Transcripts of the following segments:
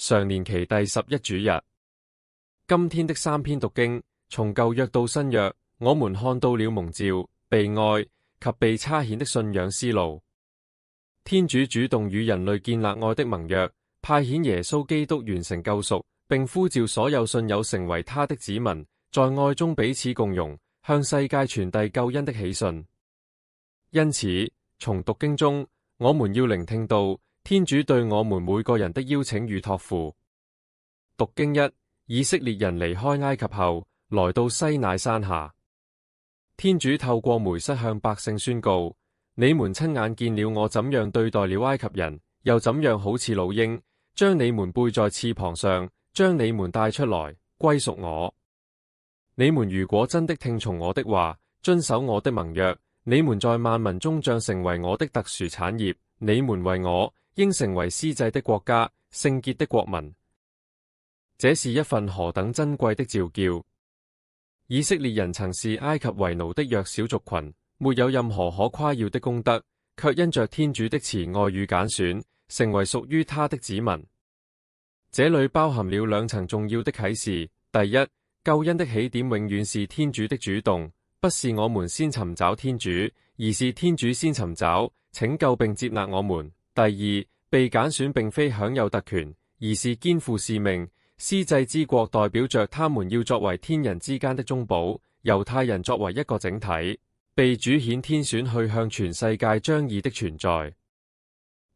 常年期第11主日。今天的三篇讀經，從舊約到新約，我們看到了蒙召、被愛及被差遣的信仰思路。天主主動與人類建立愛的盟約，派遣耶穌基督完成救贖，並呼召所有信友成為他的子民，在愛中彼此共融，向世界傳遞救恩的喜訊。因此，從讀經中，我們要聆聽到天主對我們每個人的邀請與託付。讀經一：以色列人離開埃及後，來到西乃山下。天主透過梅瑟向百姓宣告：你們親眼見了我怎樣對待了埃及人，又怎樣好似老鷹，將你們背在翅膀上，將你們帶出來，歸屬我。你們如果真的聽從我的話，遵守我的盟約，你們在萬民中將成為我的特殊產業，你們為我，應成為司祭的國家，聖潔的國民。這是一份何等珍貴的召叫！以色列人曾是埃及為奴的弱小族群，沒有任何可誇耀的功德，卻因着天主的慈愛與揀選，成為屬於他的子民。這裏包含了兩層重要的啟示：第一，救恩的起點永遠是天主的主動，不是我們先尋找天主，而是天主先尋找、拯救並接納我們。第二，被揀選並非享有特權，而是肩負使命。司祭之國代表着他們要作為天人之間的中保，猶太人作為一個整體，被主顯天選去向全世界彰義的存在，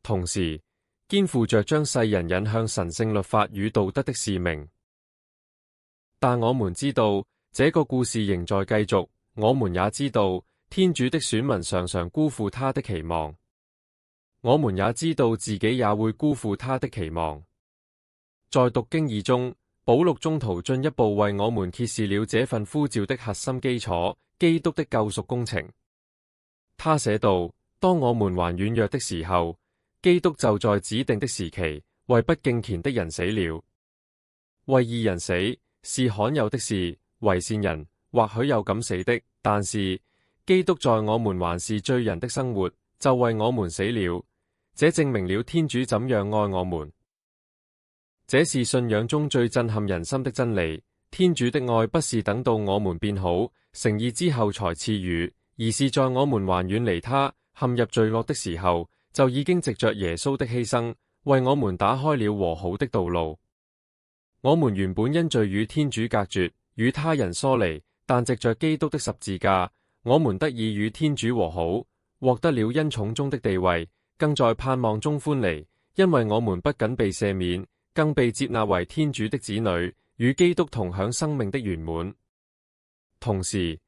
同時肩負着將世人引向神聖律法與道德的使命。但我們知道，這個故事仍在繼續。我們也知道，天主的選民常常辜負他的期望。我們也知道自己也會辜負他的期望。在讀經二中，保祿宗徒進一步為我們揭示了這份呼召的核心基礎——基督的救贖工程。他寫道：當我們還軟弱的時候，基督就在指定的時期為不敬虔的人死了。為義人死是罕有的事，為善人或許有敢死的，但是基督在我們還是罪人的生活就為我們死了。這證明了天主怎樣愛我們。這是信仰中最震撼人心的真理。天主的愛不是等到我們變好、成義之後才賜予，而是在我們還遠離他、陷入罪惡的時候，就已經藉着耶穌的犧牲，為我們打開了和好的道路。我們原本因罪與天主隔絕，與他人疏離，但藉着基督的十字架，我們得以與天主和好，獲得了恩寵中的地位，更在盼望中歡離，因為我們不僅被赦免，更被接納為天主的子女，與基督同享生命的圓滿。同時，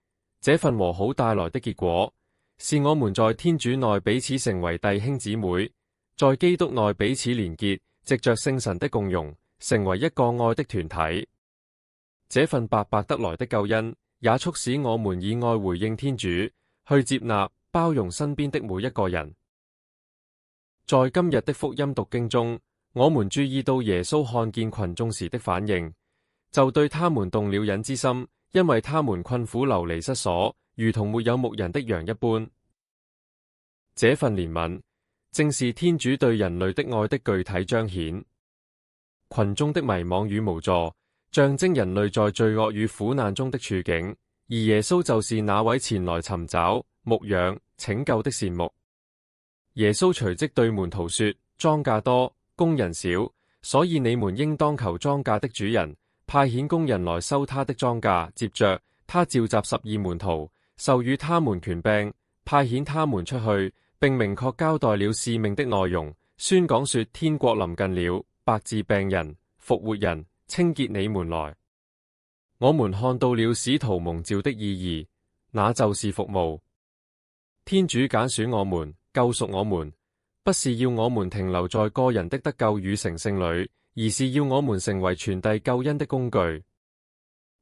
這份和好帶來的結果，是我們在天主內彼此成為弟兄姊妹，在基督內彼此連結，藉着聖神的共融，成為一個愛的團體。這份白白得來的救恩，也促使我們以愛回應天主，去接納、包容身邊的每一個人。在今日的福音讀經中，我們注意到耶穌看見群眾時的反應，就對他們動了忍之心，因為他們困苦流離失所，如同沒有牧人的羊一般。這份憐憫，正是天主對人類的愛的具體彰顯。群眾的迷惘與無助，象徵人類在罪惡與苦難中的處境，而耶穌就是那位前來尋找、牧養、拯救的善牧。耶穌隨即對門徒說：莊稼多，工人少，所以你們應當求莊稼的主人派遣工人來收他的莊稼。接着，他召集12門徒，授予他們權柄，派遣他們出去，並明確交代了使命的內容，宣講說天國臨近了，白治病人、復活人、清潔你們來。我們看到了使徒蒙召的意義，那就是服務。天主揀選我們，救贖我們，不是要我們停留在個人的得救與成聖裏，而是要我們成為傳遞救恩的工具。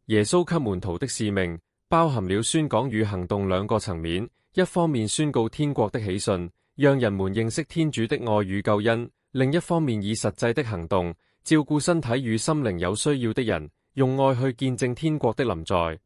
耶穌給門徒的使命包含了宣講與行動兩個層面，一方面宣告天國的喜訊，讓人們認識天主的愛與救恩；另一方面以實際的行動照顧身體與心靈有需要的人，用愛去見證天國的臨在。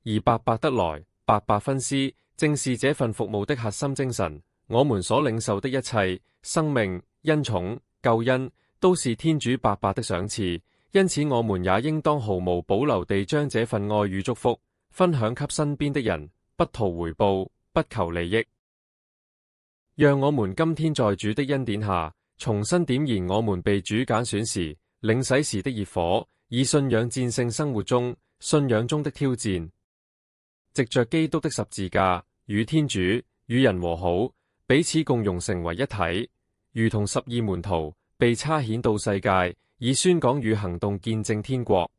而白白得來，白白分施，正是這份服務的核心精神。我們所領受的一切生命、恩寵、救恩，都是天主白白的賞賜，因此我們也應當毫無保留地將這份愛與祝福分享給身邊的人，不圖回報，不求利益。讓我們今天在主的恩典下，重新點燃我們被主揀選時、領洗時的熱火，以信仰戰勝生活中、信仰中的挑戰。藉着基督的十字架，與天主、與人和好，彼此共融成為一體，如同12門徒被差遣到世界，以宣講與行動見證天國。